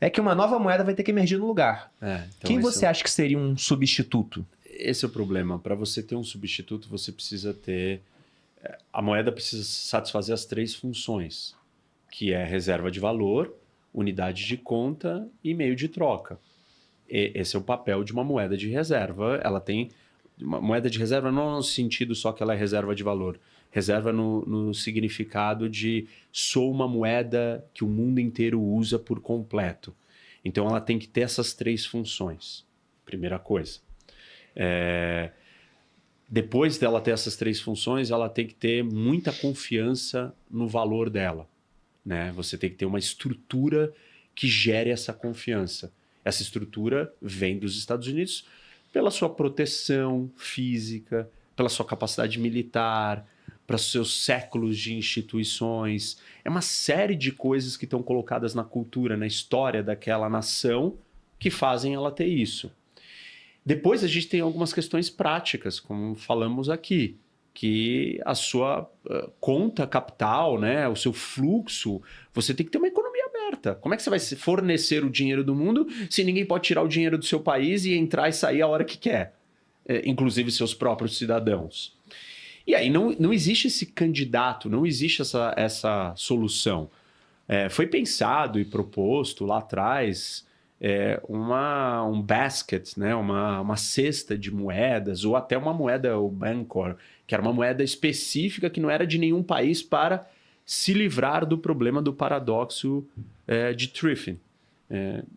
É que uma nova moeda vai ter que emergir no lugar. Então Quem você acha que seria um substituto? Esse é o problema. Para você ter um substituto, você precisa ter... A moeda precisa satisfazer as 3 funções, que é reserva de valor, unidade de conta e meio de troca. Esse é o papel de uma moeda de reserva. Ela tem... Uma moeda de reserva não no sentido só que ela é reserva de valor. Reserva no significado de sou uma moeda que o mundo inteiro usa por completo. Então ela tem que ter essas 3 funções. Primeira coisa. Depois dela ter essas 3 funções, ela tem que ter muita confiança no valor dela, né? Você tem que ter uma estrutura que gere essa confiança. Essa estrutura vem dos Estados Unidos pela sua proteção física, pela sua capacidade militar, para seus séculos de instituições. É uma série de coisas que estão colocadas na cultura, na história daquela nação, que fazem ela ter isso. Depois a gente tem algumas questões práticas, como falamos aqui, que a sua conta capital, né, o seu fluxo, você tem que ter uma economia aberta. Como é que você vai fornecer o dinheiro do mundo se ninguém pode tirar o dinheiro do seu país e entrar e sair a hora que quer? Inclusive seus próprios cidadãos. E aí não existe esse candidato, não existe essa solução. Foi pensado e proposto lá atrás um basket, né? uma cesta de moedas, ou até uma moeda, o Bancor, que era uma moeda específica que não era de nenhum país para se livrar do problema do paradoxo de Triffin.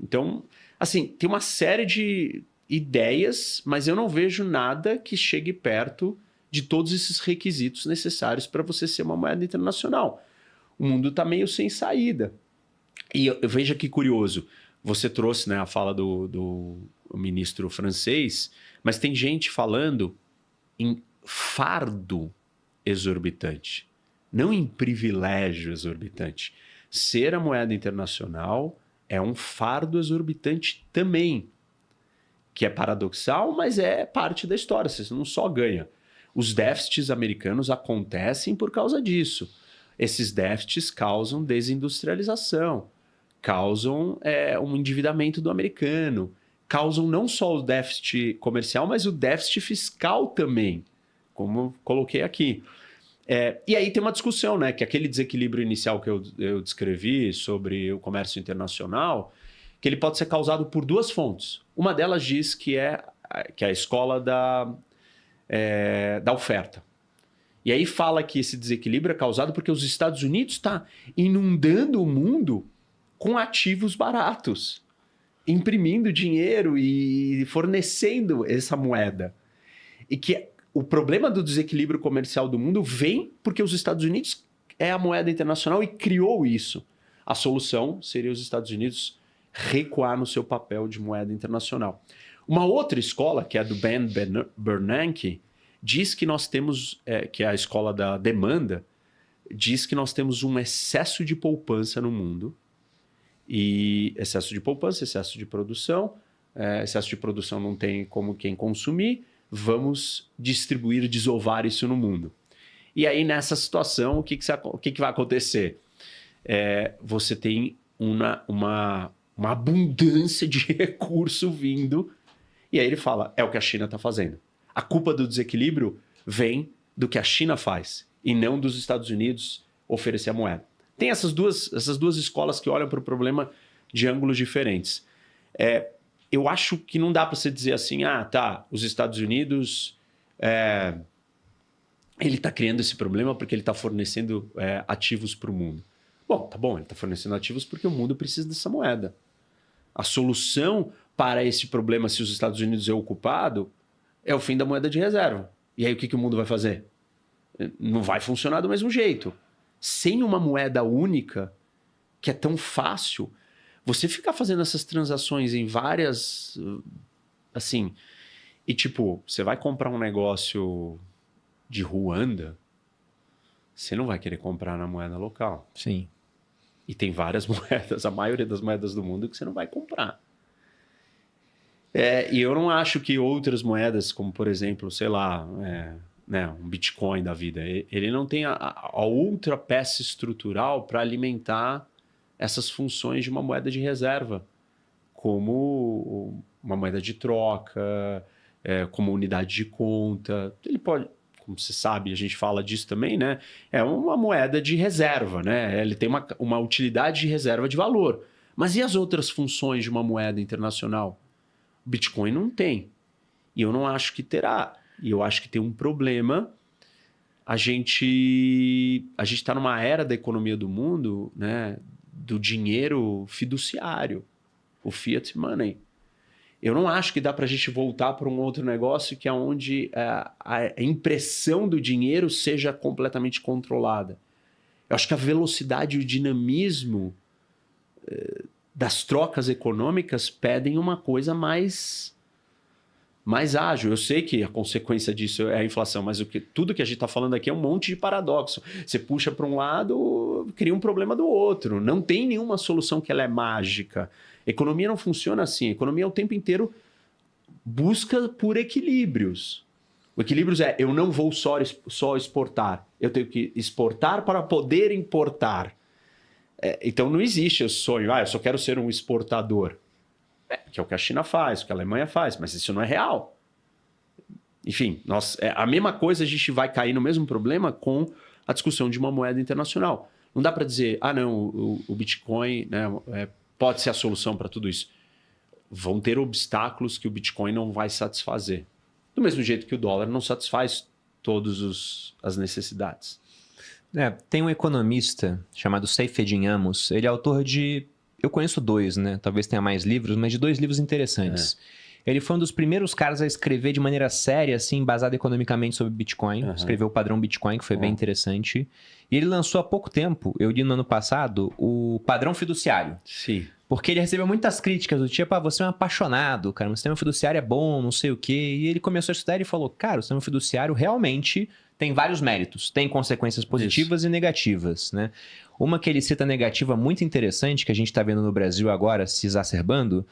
Então, assim, tem uma série de ideias, mas eu não vejo nada que chegue perto de todos esses requisitos necessários para você ser uma moeda internacional. O mundo está meio sem saída. E veja que curioso, você trouxe, né, a fala do ministro francês, mas tem gente falando em fardo exorbitante, não em privilégio exorbitante. Ser a moeda internacional é um fardo exorbitante também, que é paradoxal, mas é parte da história. Você não só ganha. Os déficits americanos acontecem por causa disso. Esses déficits causam desindustrialização, causam um endividamento do americano, causam não só o déficit comercial, mas o déficit fiscal também, como eu coloquei aqui. E aí tem uma discussão, né? Que aquele desequilíbrio inicial que eu descrevi sobre o comércio internacional, que ele pode ser causado por 2 fontes. Uma delas diz que é a escola da oferta. E aí fala que esse desequilíbrio é causado porque os Estados Unidos estão inundando o mundo com ativos baratos, imprimindo dinheiro e fornecendo essa moeda. E que o problema do desequilíbrio comercial do mundo vem porque os Estados Unidos é a moeda internacional e criou isso. A solução seria os Estados Unidos recuar no seu papel de moeda internacional. Uma outra escola, que é a do Ben Bernanke, diz que nós temos, que é a escola da demanda, diz que nós temos um excesso de poupança no mundo. E excesso de poupança, excesso de produção. Excesso de produção não tem como quem consumir. Vamos distribuir, desovar isso no mundo. E aí, nessa situação, o que vai acontecer? Você tem uma abundância de recurso vindo. E aí ele fala, é o que a China está fazendo. A culpa do desequilíbrio vem do que a China faz e não dos Estados Unidos oferecer a moeda. Tem essas duas escolas que olham para o problema de ângulos diferentes. Eu acho que não dá para você dizer assim, os Estados Unidos, ele está criando esse problema porque ele está fornecendo ativos para o mundo. Bom, tá bom, ele está fornecendo ativos porque o mundo precisa dessa moeda. A solução para esse problema, se os Estados Unidos é o culpado, é o fim da moeda de reserva. E aí o que o mundo vai fazer? Não vai funcionar do mesmo jeito. Sem uma moeda única, que é tão fácil, você ficar fazendo essas transações em várias... assim, e tipo, você vai comprar um negócio de Ruanda, você não vai querer comprar na moeda local. Sim. E tem várias moedas, a maioria das moedas do mundo, que você não vai comprar. E eu não acho que outras moedas, como por exemplo, sei lá, um Bitcoin da vida, ele não tem a outra peça estrutural para alimentar essas funções de uma moeda de reserva. como uma moeda de troca, como unidade de conta. Ele pode, como você sabe, a gente fala disso também, né? É uma moeda de reserva, né? Ele tem uma utilidade de reserva de valor. Mas e as outras funções de uma moeda internacional? O Bitcoin não tem. E eu não acho que terá. E eu acho que tem um problema. A gente está numa era da economia do mundo, né, do dinheiro fiduciário, o fiat money. Eu não acho que dá para a gente voltar para um outro negócio que é onde a impressão do dinheiro seja completamente controlada. Eu acho que a velocidade e o dinamismo das trocas econômicas pedem uma coisa mais ágil. Eu sei que a consequência disso é a inflação, mas tudo que a gente está falando aqui é um monte de paradoxo. Você puxa para um lado, cria um problema do outro. Não tem nenhuma solução que ela é mágica. Economia não funciona assim. A economia o tempo inteiro busca por equilíbrios. O equilíbrio é, eu não vou só exportar. Eu tenho que exportar para poder importar. Então não existe esse sonho, eu só quero ser um exportador. Que é o que a China faz, o que a Alemanha faz, mas isso não é real. Enfim, a mesma coisa, a gente vai cair no mesmo problema com a discussão de uma moeda internacional. Não dá para dizer, não, o Bitcoin, né, pode ser a solução para tudo isso. Vão ter obstáculos que o Bitcoin não vai satisfazer. Do mesmo jeito que o dólar não satisfaz todas as necessidades. Tem um economista chamado Saifedean Ammous. Ele é autor de... Eu conheço 2, né? Talvez tenha mais livros, mas de 2 livros interessantes. Ele foi um dos primeiros caras a escrever de maneira séria, assim, embasado economicamente sobre Bitcoin. Escreveu o padrão Bitcoin, que foi bem interessante. E ele lançou há pouco tempo, eu li no ano passado, o padrão fiduciário. Sim. Porque ele recebeu muitas críticas do tipo, você é um apaixonado, cara, o sistema fiduciário é bom, não sei o quê. E ele começou a estudar e falou, cara, o sistema fiduciário realmente tem vários méritos. Tem consequências positivas e negativas, né? Uma que ele cita negativa muito interessante, que a gente está vendo no Brasil agora se exacerbando,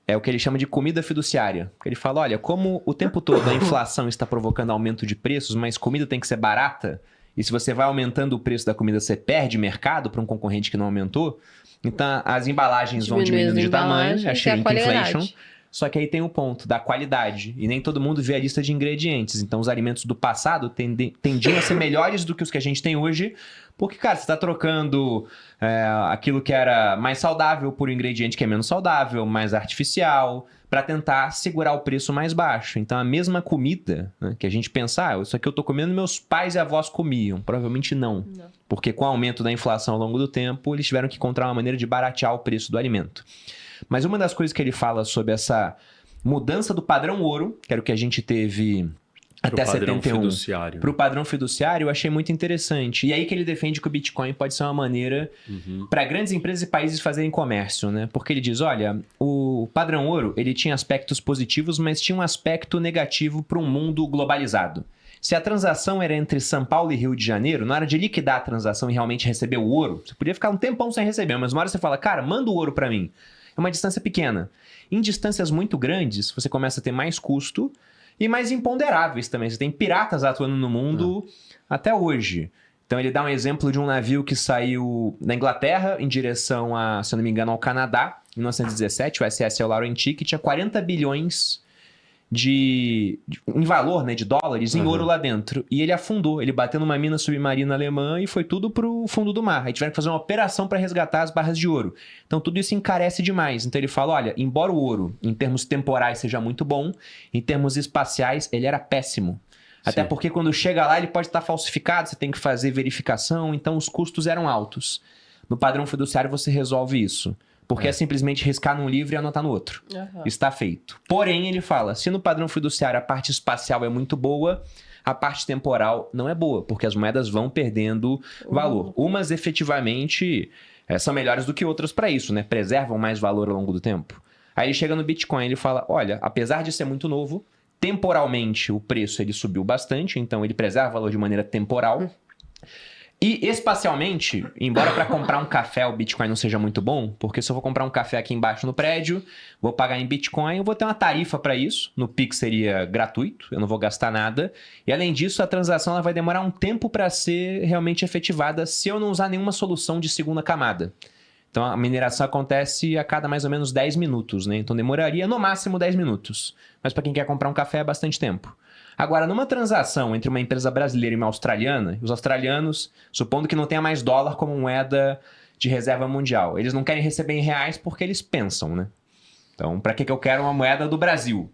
é o que ele chama de comida fiduciária. Ele fala, olha, como o tempo todo a inflação está provocando aumento de preços, mas comida tem que ser barata, e se você vai aumentando o preço da comida, você perde mercado para um concorrente que não aumentou, então as embalagens vão diminuindo de tamanho, a shrinkflation. Só que aí tem o ponto da qualidade. E nem todo mundo vê a lista de ingredientes. Então, os alimentos do passado tendiam a ser melhores do que os que a gente tem hoje. Porque, cara, você está trocando aquilo que era mais saudável por um ingrediente que é menos saudável, mais artificial, para tentar segurar o preço mais baixo. Então, a mesma comida, né, que a gente pensa, isso aqui eu estou comendo, meus pais e avós comiam. Provavelmente não. Porque com o aumento da inflação ao longo do tempo, eles tiveram que encontrar uma maneira de baratear o preço do alimento. Mas uma das coisas que ele fala sobre essa mudança do padrão ouro, que era o que a gente teve até 71, para o padrão fiduciário, eu achei muito interessante. E aí que ele defende que o Bitcoin pode ser uma maneira para grandes empresas e países fazerem comércio, né? Porque ele diz, olha, o padrão ouro, ele tinha aspectos positivos, mas tinha um aspecto negativo para um mundo globalizado. Se a transação era entre São Paulo e Rio de Janeiro, na hora de liquidar a transação e realmente receber o ouro, você podia ficar um tempão sem receber, mas uma hora você fala, cara, manda o ouro para mim. É uma distância pequena. Em distâncias muito grandes, você começa a ter mais custo e mais imponderáveis também. Você tem piratas atuando no mundo até hoje. Então ele dá um exemplo de um navio que saiu da Inglaterra em direção a, se eu não me engano, ao Canadá, em 1917, o SS Laurenti, que tinha 40 bilhões em valor, né, de dólares em ouro lá dentro. E ele afundou, ele bateu numa mina submarina alemã e foi tudo pro fundo do mar. Aí tiveram que fazer uma operação para resgatar as barras de ouro. Então tudo isso encarece demais. Então ele fala, olha, embora o ouro em termos temporais seja muito bom, em termos espaciais ele era péssimo. Até porque quando chega lá ele pode estar falsificado, você tem que fazer verificação, então os custos eram altos. No padrão fiduciário você resolve isso. Porque é simplesmente riscar num livro e anotar no outro. Está feito. Porém, ele fala, se no padrão fiduciário a parte espacial é muito boa, a parte temporal não é boa, porque as moedas vão perdendo valor. Umas efetivamente são melhores do que outras para isso, né? Preservam mais valor ao longo do tempo. Aí ele chega no Bitcoin e ele fala, olha, apesar de ser muito novo, temporalmente o preço ele subiu bastante, então ele preserva valor de maneira temporal. E espacialmente, embora para comprar um café o Bitcoin não seja muito bom, porque se eu vou comprar um café aqui embaixo no prédio, vou pagar em Bitcoin, eu vou ter uma tarifa para isso. No Pix seria gratuito, eu não vou gastar nada. E além disso, a transação ela vai demorar um tempo para ser realmente efetivada se eu não usar nenhuma solução de segunda camada. Então a mineração acontece a cada mais ou menos 10 minutos, né? Então demoraria no máximo 10 minutos. Mas para quem quer comprar um café é bastante tempo. Agora, numa transação entre uma empresa brasileira e uma australiana, os australianos, supondo que não tenha mais dólar como moeda de reserva mundial, eles não querem receber em reais porque eles pensam, né? Então, para que eu quero uma moeda do Brasil?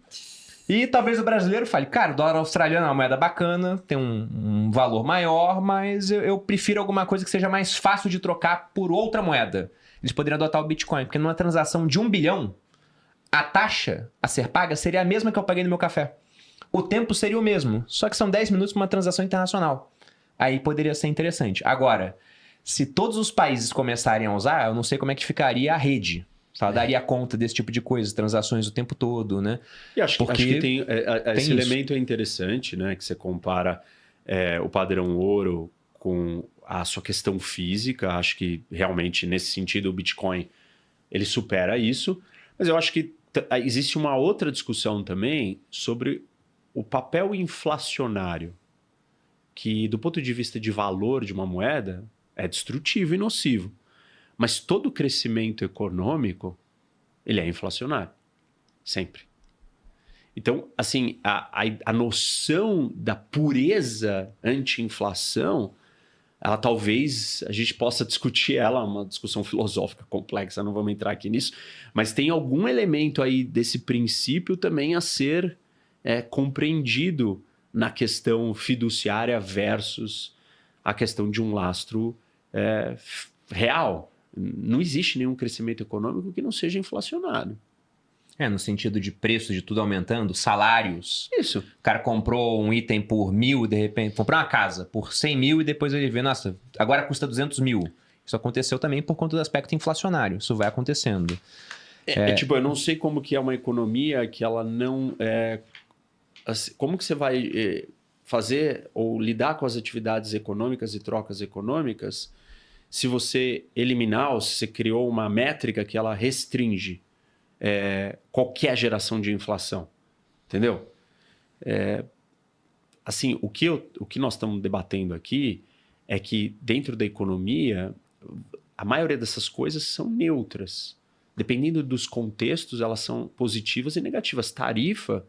E talvez o brasileiro fale, cara, o dólar australiano é uma moeda bacana, tem um valor maior, mas eu prefiro alguma coisa que seja mais fácil de trocar por outra moeda. Eles poderiam adotar o Bitcoin, porque numa transação de 1 bilhão, a taxa a ser paga seria a mesma que eu paguei no meu café. O tempo seria o mesmo, só que são 10 minutos para uma transação internacional. Aí poderia ser interessante. Agora, se todos os países começarem a usar, eu não sei como é que ficaria a rede. Se ela daria conta desse tipo de coisa, transações o tempo todo, né? E acho que tem esse isso. elemento é interessante, né? Que você compara o padrão ouro com a sua questão física. Acho que realmente, nesse sentido, o Bitcoin ele supera isso. Mas eu acho que existe uma outra discussão também sobre o papel inflacionário, que do ponto de vista de valor de uma moeda é destrutivo e nocivo. Mas todo crescimento econômico, ele é inflacionário. Sempre. Então, assim, a noção da pureza anti-inflação, ela talvez a gente possa discutir ela, uma discussão filosófica complexa, não vamos entrar aqui nisso, mas tem algum elemento aí desse princípio também a ser compreendido na questão fiduciária versus a questão de um lastro real. Não existe nenhum crescimento econômico que não seja inflacionário. No sentido de preço de tudo aumentando, salários. Isso. O cara comprou um item por 1.000, de repente, comprou uma casa por 100 mil e depois ele vê, nossa, agora custa 200 mil. Isso aconteceu também por conta do aspecto inflacionário. Isso vai acontecendo. Tipo, eu não sei como que é uma economia que ela não... assim, como que você vai fazer ou lidar com as atividades econômicas e trocas econômicas se você eliminar ou se você criou uma métrica que ela restringe qualquer geração de inflação, entendeu? Assim, o que nós estamos debatendo aqui é que dentro da economia, a maioria dessas coisas são neutras. Dependendo dos contextos, elas são positivas e negativas. Tarifa,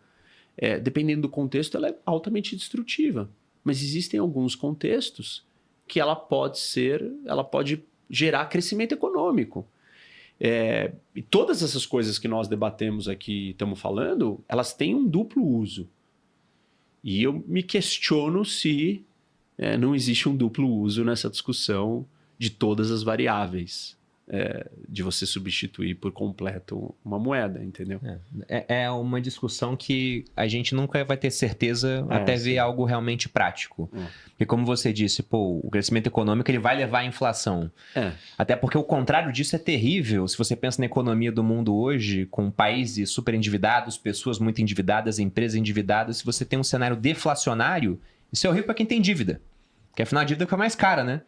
dependendo do contexto, ela é altamente destrutiva. Mas existem alguns contextos que ela pode gerar crescimento econômico. E todas essas coisas que nós debatemos aqui, estamos falando, elas têm um duplo uso. E eu me questiono se não existe um duplo uso nessa discussão de todas as variáveis de você substituir por completo uma moeda, entendeu? É uma discussão que a gente nunca vai ter certeza até ver algo realmente prático. Porque como você disse, o crescimento econômico ele vai levar à inflação. Até porque o contrário disso é terrível. Se você pensa na economia do mundo hoje, com países super endividados, pessoas muito endividadas, empresas endividadas, se você tem um cenário deflacionário, isso é horrível para quem tem dívida. Porque afinal a dívida fica mais cara, né?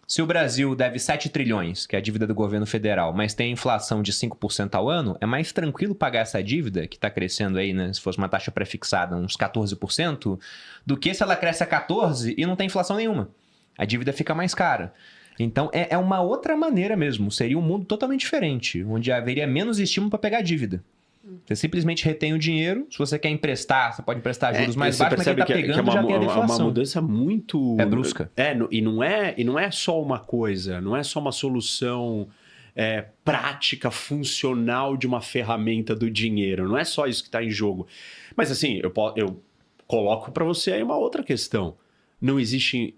Se o Brasil deve 7 trilhões, que é a dívida do governo federal, mas tem inflação de 5% ao ano, é mais tranquilo pagar essa dívida, que está crescendo aí, né? Se fosse uma taxa pré-fixada, uns 14%, do que se ela cresce a 14% e não tem inflação nenhuma. A dívida fica mais cara. Então, é uma outra maneira mesmo. Seria um mundo totalmente diferente, onde haveria menos estímulo para pegar dívida. Você simplesmente retém o dinheiro. Se você quer emprestar, você pode emprestar juros mais baixos, mas quem está pegando já tem a deflação. É uma mudança muito... brusca. E não é só uma coisa, não é só uma solução prática, funcional de uma ferramenta do dinheiro. Não é só isso que está em jogo. Mas assim, eu coloco para você aí uma outra questão. Não existe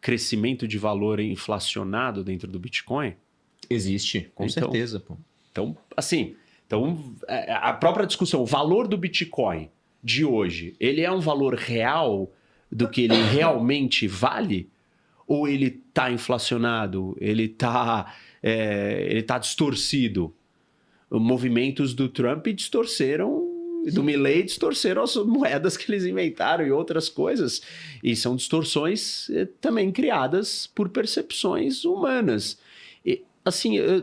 crescimento de valor inflacionado dentro do Bitcoin? Existe, com certeza. Pô. Então, assim... Então, a própria discussão, o valor do Bitcoin de hoje, ele é um valor real do que ele realmente vale? Ou ele está inflacionado? Ele está distorcido? Os movimentos do Trump distorceram, do Milley distorceram as moedas que eles inventaram e outras coisas. E são distorções também criadas por percepções humanas. E, assim, eu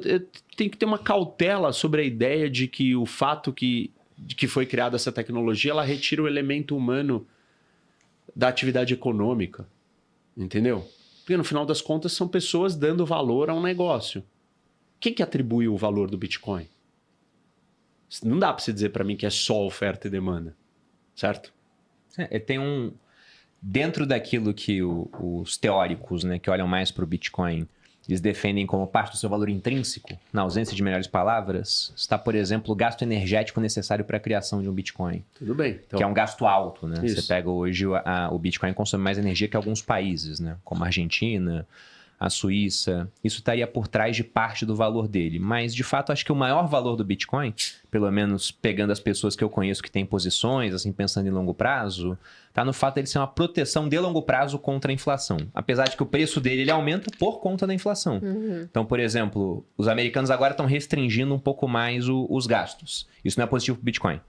tem que ter uma cautela sobre a ideia de que o fato de que foi criada essa tecnologia, ela retira o elemento humano da atividade econômica, entendeu? Porque no final das contas são pessoas dando valor a um negócio. Quem que atribui o valor do Bitcoin? Não dá para você dizer para mim que é só oferta e demanda, certo? Tem um... Dentro daquilo que os teóricos, né, que olham mais para o Bitcoin, eles defendem como parte do seu valor intrínseco, na ausência de melhores palavras, está, por exemplo, o gasto energético necessário para a criação de um Bitcoin. Tudo bem. Então, que é um gasto alto, né? Isso. Você pega hoje, o Bitcoin consome mais energia que alguns países, né? Como a Argentina, a Suíça. Isso estaria por trás de parte do valor dele. Mas, de fato, acho que o maior valor do Bitcoin, pelo menos pegando as pessoas que eu conheço que têm posições, assim, pensando em longo prazo, tá no fato de ele ser uma proteção de longo prazo contra a inflação. Apesar de que o preço dele ele aumenta por conta da inflação. Então, por exemplo, os americanos agora estão restringindo um pouco mais os gastos. Isso não é positivo para o Bitcoin.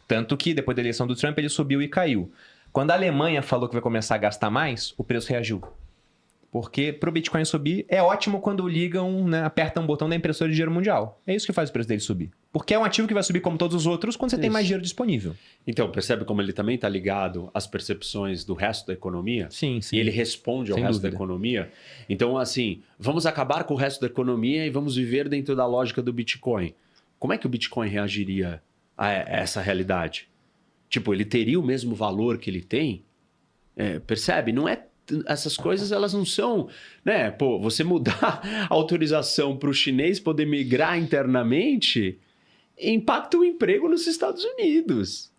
Tanto que, depois da eleição do Trump, ele subiu e caiu. Quando a Alemanha falou que vai começar a gastar mais, o preço reagiu. Porque para o Bitcoin subir, é ótimo quando ligam, né, apertam um botão da impressora de dinheiro mundial. É isso que faz o preço dele subir. Porque é um ativo que vai subir como todos os outros quando você tem mais dinheiro disponível. Então, percebe como ele também está ligado às percepções do resto da economia? Sim, sim. E ele responde ao Sem resto dúvida. da economia? Então, assim, vamos acabar com o resto da economia e vamos viver dentro da lógica do Bitcoin. Como é que o Bitcoin reagiria a essa realidade? Tipo, ele teria o mesmo valor que ele tem? Percebe? Não é... Essas coisas, elas não são... né? Pô, você mudar a autorização para o chinês poder migrar internamente impacta o emprego nos Estados Unidos.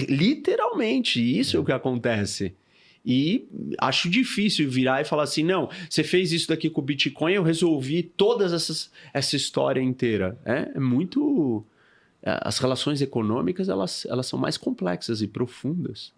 Literalmente, isso é o que acontece. E acho difícil virar e falar assim, não, você fez isso daqui com o Bitcoin, eu resolvi toda essa história inteira. É muito... As relações econômicas, elas são mais complexas e profundas.